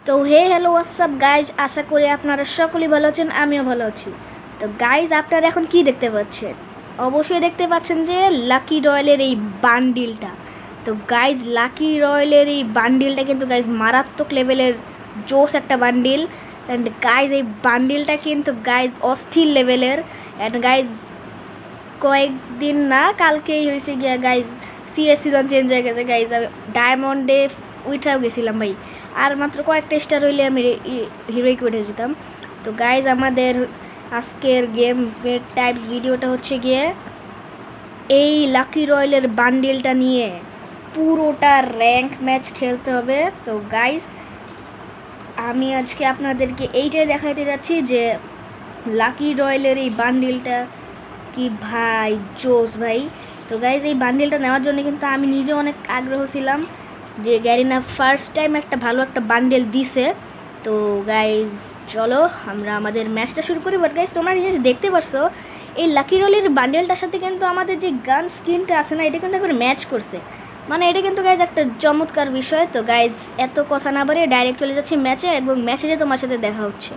তো hello WhatsApp guys, আশা করি আপনারা সকলেই ভালো আছেন, আমিও ভালো আছি। তো গাইজ, আপনারা এখন কি দেখতে পাচ্ছেন? অবশ্যই দেখতে পাচ্ছেন যে লাকি রয়্যালের এই বান্ডিলটা। তো গাইজ, লাকি রয়্যালের এই বান্ডিলটা কিন্তু গাইজ মারাত্মক লেভেলের জোস একটা বান্ডিল। অ্যান্ড গাইজ, এই বান্ডিলটা কিন্তু গাইজ অস্থির লেভেলের। অ্যান্ড গাইজ, কয়েকদিন না কালকেই হয়েছে গিয়া গাইজ সিএস সিজন চেঞ্জ হয়ে গেছে গাইজ। ডায়মন্ডে উঠাও গেছিলাম ভাই, আর মাত্র কয়েকটা স্টার হইলে আমি হিরোইকে উঠে যেতাম। তো গাইজ, আমাদের আজকের গেম টাইপস ভিডিওটা হচ্ছে গিয়ে এই লাকি রয়্যালের বান্ডিলটা নিয়ে পুরোটা র্যাঙ্ক ম্যাচ খেলতে হবে। তো গাইজ, আমি আজকে আপনাদেরকে এইটাই দেখাইতে যাচ্ছি যে লাকি রয়্যালের এই বান্ডিলটা কি ভাই জোস ভাই। তো গাইজ, এই বান্ডিলটা নেওয়ার জন্য কিন্তু আমি নিজে অনেক আগ্রহ ছিলাম যে গ্যারিনা ফার্স্ট টাইম একটা ভালো একটা বান্ডেল দিছে। তো গাইজ চলো আমরা আমাদের ম্যাচটা শুরু করি। বাট গাইজ, তোমরা জিনিস দেখতে পারছো এই লাকি রয়্যালের বান্ডেলটার সাথে কিন্তু আমাদের যে গান স্কিনটা আছে না, এটা কিন্তু একবার ম্যাচ করছে। মানে এটা কিন্তু গাইজ একটা চমৎকার বিষয়। তো গাইজ, এত কথা না বাড়িয়ে ডাইরেক্ট চলে যাচ্ছি ম্যাচে, এবং ম্যাচে যে তোমার সাথে দেখা হচ্ছে।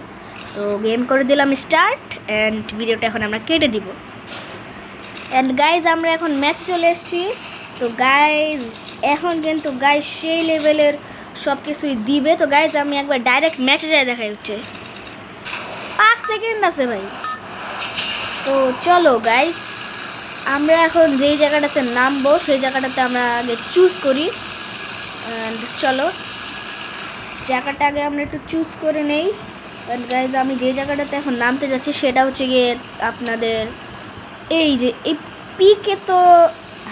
তো গেম করে দিলাম স্টার্ট, অ্যান্ড ভিডিওটা এখন আমরা কেটে দিব। অ্যান্ড গাইজ, আমরা এখন ম্যাচে চলে এসেছি। তো গাইজ, এখন কিন্তু গাইজ সেই লেভেলের সব কিছুই দিবে। তো গাইজ, আমি একবার ডাইরেক্ট ম্যাচে যাই, দেখা হচ্ছে 5 সেকেন্ড আছে ভাই। তো চলো গাইজ, আমরা এখন যেই জায়গাটাতে নামবো সেই জায়গাটাতে আমরা আগে চুজ করি। অ্যান্ড চলো জায়গাটা আগে আমরা একটু চুজ করে নেই। অ্যান্ড গাইজ, আমি যেই জায়গাটাতে এখন নামতে যাচ্ছি সেটা হচ্ছে গিয়ে আপনাদের এই যে এই পিকে। তো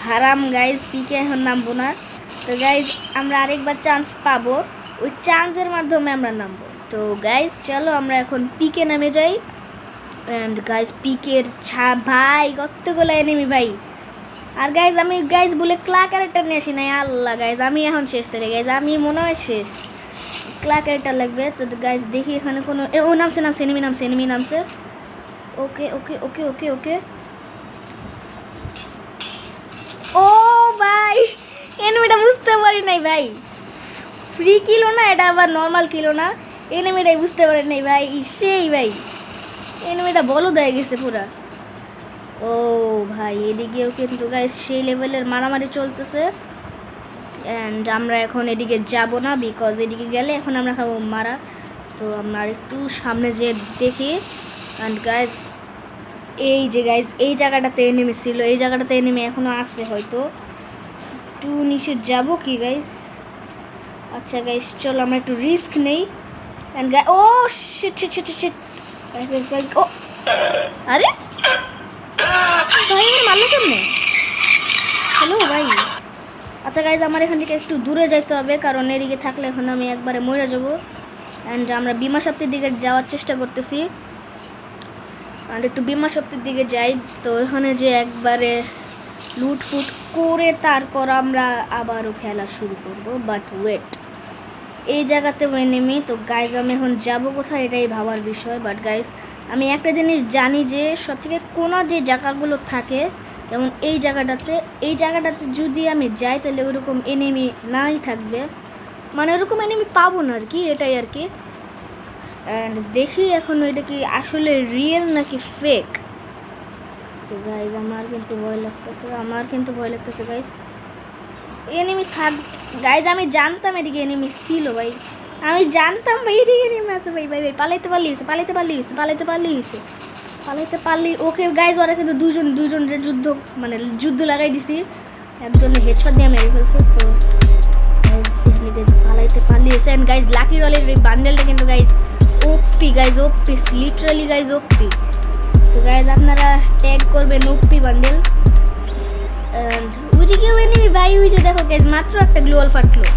হারাম গাইজ, পিকে এখন নামবো না। তো গাইজ, আমরা আরেকবার চান্স পাবো, ওই চান্সের মাধ্যমে আমরা নামবো। তো গাইজ চলো আমরা এখন পিকে নামে যাই। অ্যান্ড গাইজ, পিকের ভাই কতগুলো এনিমি ভাই। আর গাইজ, আমি গাইজ বলে ক্লা ক্যারেক্টার নিয়ে আসি নাই। আল্লাহ গাইজ, আমি এখন শেষ থেকে গাইজ, আমি মনে হয় শেষ। ক্লা ক্যারেক্টার লাগবে। তো গাইজ দেখি এখানে কোনো ও নামছে এনিমি নামছে। ওকে ওকে ওকে ওকে ওকে ও ভাই, এনিমিটা বুঝতে পারি নাই ভাই। ফ্রি কিলো না, এটা আবার নর্মাল কিলো না। এনিমিটাই বুঝতে পারি নাই ভাই। সেই ভাই, এনিমিটা বলদ হয়ে গেছে পুরা। ও ভাই, এদিকেও কিন্তু গাইস সেই লেভেলের মারামারি চলতেছে। অ্যান্ড আমরা এখন এদিকে যাব না, বিকজ এদিকে গেলে এখন আমরা খাবো মারা। তো আমরা একটু সামনে যেয়ে দেখি। অ্যান্ড গাইস, এই যে গাইজ এই জায়গাটাতে এনিমি ছিল, এই জায়গাটাতে এনিমি এখনও আছে হয়তো। একটু নিচে যাব কি গাইজ? আচ্ছা গাইজ, চলো আমরা একটু রিস্ক নেই। And oh shit shit shit shit guys guys oh আরে ভাই, আমার মারলো কেমনে? হ্যালো ভাই। আচ্ছা গাইজ, আমার এখান থেকে একটু দূরে যাইতে হবে, কারণ এদিকে থাকলে এখন আমি একবারে মরে যাবো। অ্যান্ড আমরা বিমা শক্তির দিকে যাওয়ার চেষ্টা করতেছি। আর একটু বিমা শক্তির দিকে যাই। তো এখানে যে একবারে লুটফুট করে তারপর আমরা আবারও খেলা শুরু করব। বাট ওয়েট, এই জায়গাতে এনিমি। তো গাইজ, আমি এখন যাব কোথায় এটাই ভাবার বিষয়। বাট গাইজ, আমি একটা জিনিস জানি যে সবথেকে কোনো যে জায়গাগুলো থাকে, যেমন এই জায়গাটাতে যদি আমি যাই তাহলে ওরকম এনিমি নাই থাকবে, মানে ওরকম এনিমি পাবো না আর কি, এটাই আর কি। অ্যান্ড দেখি এখন এটা কি আসলে রিয়েল নাকি ফেক। তো গাইজ, আমার কিন্তু ভয় লাগতেছে গাইজ। এনিমি থাক গাইজ, আমি জানতাম এদিকে এনিমি ছিল ভাই, আমি জানতাম ভাই এদিকে এনিমি আছে ভাই। ভাই ভাই, পালাইতে পারলি ওকে গাইজ। ওরা কিন্তু দুজনের যুদ্ধ লাগাই দিছি, একজনের হেডশট দিয়ে মেরে ফেলছে। তো পালাইতে পারলিয়েছে। অ্যান্ড গাইজ, লাকি রয়্যালের এই বান্ডেলটা কিন্তু গাইজ ওপি গাইজ, ওপি লিটারালি গাইজ ওপি। তো গাইজ, আপনারা ট্যাগ করবেন ওপি বান্ডেল। ওইদিকেও এনিমি ভাই, ওই যে দেখো গাইজ, মাত্র একটা গ্লোয়াল ফাটলো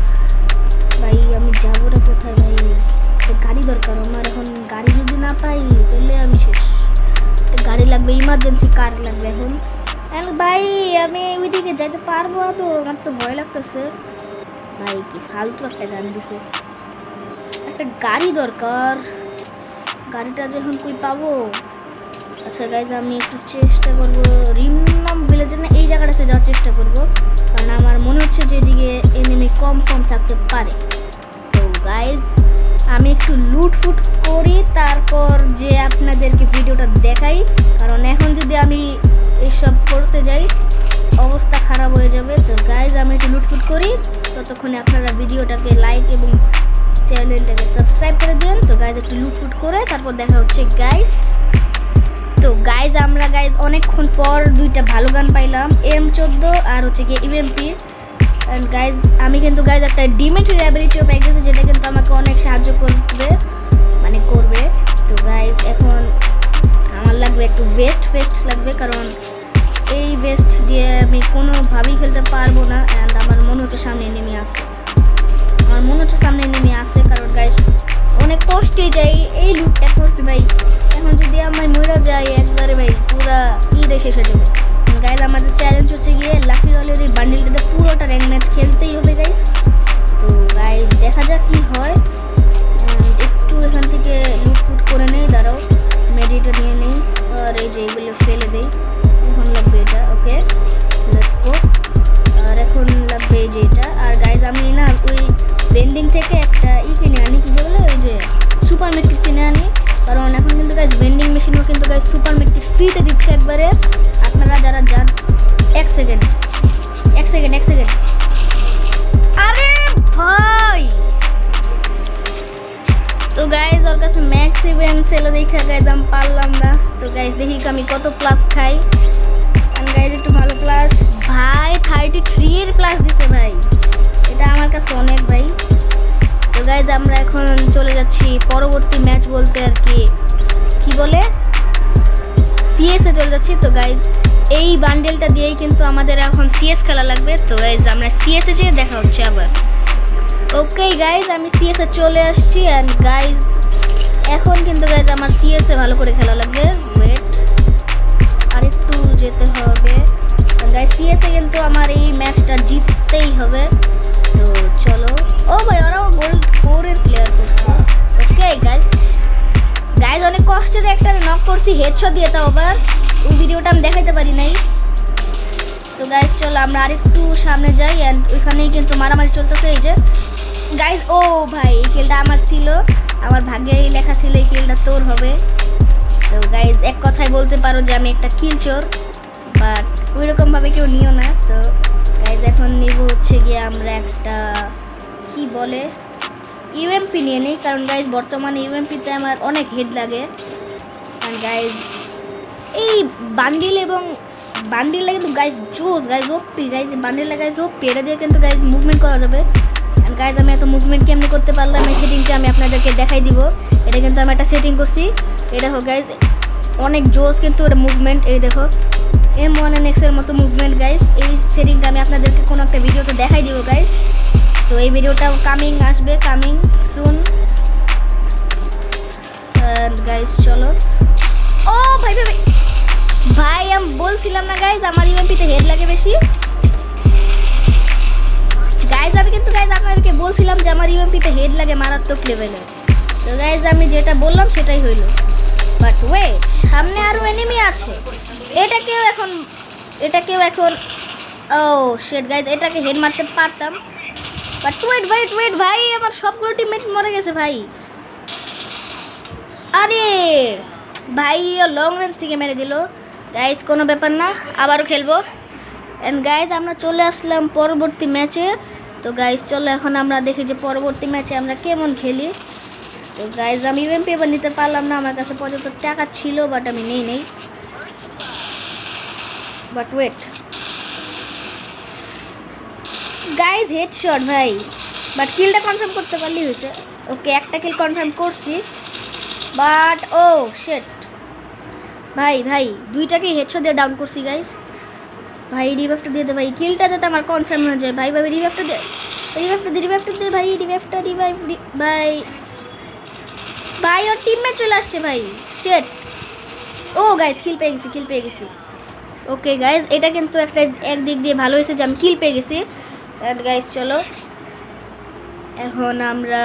ভাই। আমি যাবো না কোথায় ভাই? গাড়ি দরকার আমার এখন। গাড়ি যদি না পাই তাহলে আমি শেষ। গাড়ি লাগবে, ইমার্জেন্সি কার লাগবে এখন। অ্যান্ড ভাই, আমি ওইদিকে যাইতে পারবো না, তো আমার তো ভয় লাগতেছে ভাই। কি ফালতু একটা গান দিছে। একটা গাড়ি দরকার, গাড়িটা যখন কই পাবো? আচ্ছা গাইজ, আমি একটু চেষ্টা করবো রিমনাম ভিলেজে না, এই জায়গাটাতে যাওয়ার চেষ্টা করবো, কারণ আমার মনে হচ্ছে যে এদিকে এনিমি কম থাকতে পারে। তো গাইজ, একটু লুটফুট করি, তারপর যে আপনাদেরকে ভিডিওটা দেখাই। কারণ এখন যদি আমি এসব করতে যাই অবস্থা খারাপ হয়ে যাবে। তো গাইজ আমি একটু লুটফুট করি, ততক্ষণে আপনারা ভিডিওটাকে লাইক এবং চ্যানেলটাকে সাবস্ক্রাইব করে দিন। তো গাইজ একটু লুটফুট করে তারপর দেখা হচ্ছে গাইজ। তো গাইজ আমরা গাইজ অনেকক্ষণ পর দুইটা ভালো গান পাইলাম, M14 আর হচ্ছে গিয়ে UMP। অ্যান্ড গাইজ আমি কিন্তু গাইজ একটা ডিমেট্রি অ্যাবিলিটিও পেয়ে গেছি, যেটা কিন্তু আমাকে অনেক সাহায্য করবে করবে। তো গাইজ এখন আমার লাগবে একটু বেস্ট লাগবে, কারণ এই বেস্ট দিয়ে আমি কোনোভাবেই খেলতে পারবো না। অ্যান্ড আমার মনে হচ্ছে সামনে নেমে আসছে, কারণ গাইজ অনেক কষ্টে যাই এই লুটটা করছি ভাই। এখন যদি আমার মরে যায় একবারে ভাই পুরা ঈদে শেষ হয়ে যাবে। গাইজ আমাদের চ্যালেঞ্জ হচ্ছে গিয়ে লাকি রয়্যালের এই বান্ডিলটাতে পুরোটা র্যাঙ্ক ম্যাচ খেলতেই হবে গাইজ। তো গাইজ দেখা যাক কি হয়। একটু এখান থেকে লুটফুট করে নেই, দাঁড়াও মেডিটা নিয়ে নেই, আর এই যে এগুলো ফেলে দেই। এখন লাগবে এটা, ওকে লেটস গো। আর এখন লাগবে এই যে এটা। আর গাইজ আমি না ওই বেন্ডিং থেকে একটা কিনে আনি, কি বলে ওই যে সুপার ম্যাট্রিক কিনে আনি, কারণ এখন কিন্তু গাইজ ভেন্ডিং মেশিনও কিন্তু গাইজ সুপার ম্যাট্রিক ফ্রিতে দিচ্ছে একবারে। আপনারা যারা যান এক সেকেন্ড আরে ভাই। তো গাইজ ওর কাছে ম্যাক্স ইভেন্ট ছিল দেখা গাইজ আমি পারলাম না। তো গাইজ দেখি আমি কত প্লাস খাই। গাইজ একটু ভালো প্লাস ভাই 33 এর প্লাস দিতে ভাই, এটা আমার কাছে অনেক ভাই। তো গাইজ আমরা এখন চলে যাচ্ছি পরবর্তী ম্যাচ বলতে আর কি বলে CS এ চলে যাচ্ছি। তো গাইজ এই বান্ডেলটা দিয়েই কিন্তু আমাদের এখন CS খেলা লাগবে। তো গাইজ আমরা CS এ যেয়ে দেখা হচ্ছে আবার। ওকে গাইজ আমি CS এ চলে আসছি। অ্যান্ড গাইজ এখন কিন্তু গাইজ আমার CS এ ভালো করে খেলা লাগবে। ওয়েট আর একটু যেতে হবে গাইজ, CS এ কিন্তু আমার এই ম্যাচটা জিততেই হবে। তো চলো। ও ভাই ওরাও গোল্ড 4 এর প্লেয়ার করছে। ওকে গাইজ অনেক কষ্টে একটা নক করছি হেডশট দিয়ে, তাও আবার ওই ভিডিওটা আমি দেখাইতে পারি নাই। তো গাইজ চলো আমরা আরেকটু সামনে যাই। অ্যান্ড ওইখানেই কিন্তু মারামারি চলতেছে। এই যে গাইজ ও ভাই এই কিলটা আমার ছিল, আমার ভাগ্যেই লেখা ছিল এই কিলটা তোর হবে। তো গাইজ এক কথায় বলতে পারো যে আমি একটা কিল চোর, বাট ওইরকমভাবে কেউ নিও না। তো গাইজ এখন নিব হচ্ছে গিয়ে আমরা একটা কি বলে UMP নিয়ে নিই, কারণ গাইজ বর্তমানে UMPতে আমার অনেক হেড লাগে। অ্যান্ড গাইজ এই বান্ডিলটা কিন্তু গাইজ জোস গাইজ ওপি, গাইজ বান্ডিলটা গাইজ ওপি, এটা দিয়ে কিন্তু গাইজ মুভমেন্ট করা যাবে। অ্যান্ড গাইজ আমি এত মুভমেন্ট কেমনি করতে পারলাম এই সেটিংটা আমি আপনাদেরকে দেখাই দিব। এটা কিন্তু আমি একটা সেটিং করছি, এটা হোক গাইজ অনেক জোস কিন্তু ওটা মুভমেন্ট। এই দেখো M1NX এর মতো মুভমেন্ট গাইজ। এই সেটিংটা আমি আপনাদেরকে কোনো একটা ভিডিওতে দেখাই দিব গাইজ। তো এই ভিডিওটা কামিং সুন গাইজ। চলো ও ভাই আমি বলছিলাম না গাইজ আমার UMPতে হেড লাগে বেশি। গাইজ আমি কিন্তু গাইজ আপনাদেরকে বলছিলাম যে আমার UMPতে হেড লাগে মারাত্মক লেভেলে। তো গাইজ আমি যেটা বললাম সেটাই হইল। বাট ওয়েট সামনে আরও এনিমি আছে, এটাকেও এখন ও শিট গাইজ এটাকে হেড মারতে পারতাম। বাট ওয়েট ভাই আমার সবগুলো টিমমেট মরে গেছে ভাই। আরে ভাই লং রেঞ্জ থেকে মেরে দিল। গাইজ কোনো ব্যাপার না, আবারও খেলবো। অ্যান্ড গাইজ আমরা চলে আসলাম পরবর্তী ম্যাচে। তো গাইজ চলো এখন আমরা দেখি যে পরবর্তী ম্যাচে আমরা কেমন খেলি। তো গাইজ আমি UMP এবার নিতে পারলাম না, আমার কাছে পর্যাপ্ত টাকা ছিল বাট আমি নেই। বাট ওয়েট গাইজ হেডশট ভাই, বাট কিলটা কনফার্ম করতে পারলেই হয়েছে। ওকে একটা কিল কনফার্ম করছি, বাট ও শিট ভাই দুইটাকেই হেডশট দিয়ে ডাউন করছি গাইজ। ভাই রিভাইভটা দিয়ে দে ভাই, কিলটা যাতে আমার কনফার্ম হয়ে যায়। ভাই রিভাইভটা দে ভাই, রিভাইভ ভাই ওর টিমমেট চলে আসছে ভাই। শিট ও গাইজ কিল পেয়ে গেছি। ওকে গাইজ এটা কিন্তু একটা একদিক দিয়ে ভালো হয়েছে যে আমি কিল পেয়ে গেছি। অ্যান্ড গাইজ চলো এখন আমরা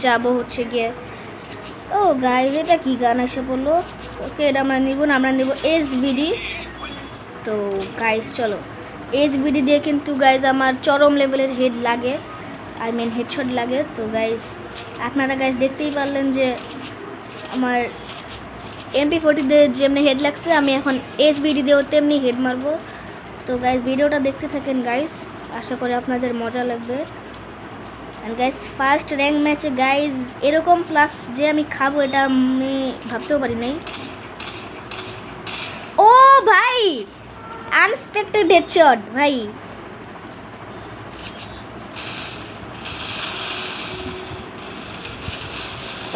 যাব হচ্ছে গিয়ে ও গাইজ এটা কি গান এসে বললো। ওকে এটা আমরা নিব SBD। তো গাইজ চলো SBD দিয়ে কিন্তু গাইজ আমার চরম লেভেলের হেড লাগে। আই মিন হেডশট লাগে। তো গাইজ আপনারা গাইজ দেখতেই পারলেন যে আমার MP40 যেমনি হেড লাগছে, আমি এখন SBD দিয়েও তেমনি হেড মারবো। তো গাইজ ভিডিওটা দেখতে থাকেন গাইজ, আশা করি আপনাদের মজা লাগবে। অ্যান্ড গাইজ ফার্স্ট র্যাঙ্ক ম্যাচে গাইজ এরকম প্লাস যে আমি খাবো এটা আমি ভাবতেও পারি নাই। ও ভাই আনএক্সপেক্টেড হেডশট ভাই।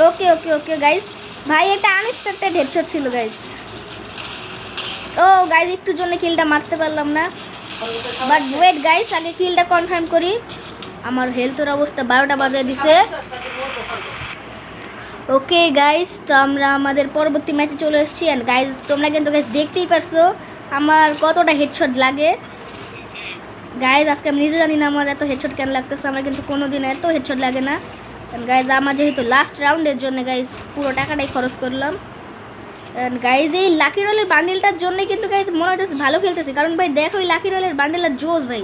ওকে ওকে ওকে গাইজ, ভাই এটা আনএক্সপেক্টেড হেডশট ছিল গাইজ। ও গাইজ একটুর জন্য কিলটা মারতে পারলাম না, বাট ওয়েট গাইজ আগে কিলটা কনফার্ম করি। আমার হেলথের অবস্থা 12টা বাজিয়ে দিছে। ওকে গাইজ, তো আমরা আমাদের পরবর্তী ম্যাচে চলে এসেছি। অ্যান্ড গাইজ তোমরা কিন্তু গাইজ দেখতেই পারছো আমার কতটা হেডশট লাগে। গাইজ আজকে আমি নিজে জানি না আমার এত হেডশট কেন লাগতেছে, আমার কিন্তু কোনো দিন এত হেডশট লাগে না। অ্যান্ড গাইজ আমার যেহেতু লাস্ট রাউন্ডের জন্য গাইজ পুরো টাকাটাই খরচ করলাম। অ্যান্ড গাইজ এই লাকি রয়েলের বান্ডেলটার জন্যই কিন্তু গাইজ মনে হইতেছে ভালো খেলতেছি, কারণ ভাই দেখো এই লাকি রয়েলের বান্ডেলটা জোস ভাই।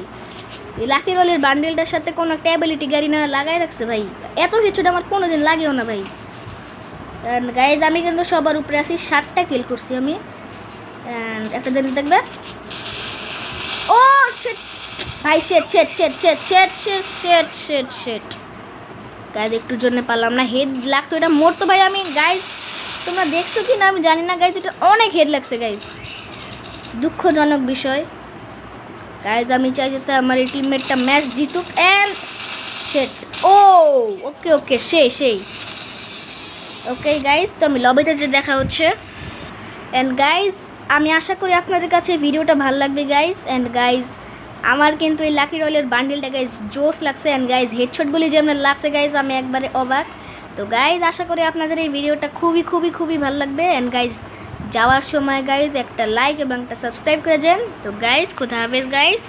এই লাকি রয়েলের বান্ডেলটার সাথে কোনো একটা অ্যাবিলিটি গাড়ি না লাগাই রাখছে ভাই, এত হেডশট আমার কোনো দিন লাগেও না ভাই। অ্যান্ড গাইজ আমি কিন্তু সবার উপরে আছি, 7টা কিল করছি আমি। অ্যান্ড একটা জিনিস দেখবে, ও শিট ভাই, শেট শেট শেট শেট শেট শেট শেট শেট শেট গাইজ একটুর জন্য পারলাম না, হেড লাগতো এটা মরতো ভাই। আমি গাইজ তোমরা দেখছো কি না আমি জানি না গাইজ, এটা অনেক হেড লাগছে গাইজ, দুঃখজনক বিষয় গাইজ। আমি চাই যাতে আমার এই টিমমেটটা ম্যাচ জিতুক। অ্যান্ড শেট, ও ওকে ওকে সেই ওকে গাইজ, তো আমি লবিতে যে দেখা হচ্ছে। অ্যান্ড গাইজ আমি আশা করি আপনাদের কাছে ভিডিওটা ভালো লাগবে গাইজ। অ্যান্ড গাইজ আমার কিন্তু এই লাকি রয়েলের বান্ডেলটা গাইজ জোস লাগছে। অ্যান্ড গাইজ হেডশটগুলি যেমন লাগছে গাইজ আমি একবারে অবাক। তো গাইজ আশা করি আপনাদের এই ভিডিওটা খুবই খুবই খুবই ভালো লাগবে। অ্যান্ড গাইজ যাওয়ার সময় গাইজ একটা লাইক এবং একটা সাবস্ক্রাইব করে যান। তো গাইজ খোদা হাফেজ গাইজ।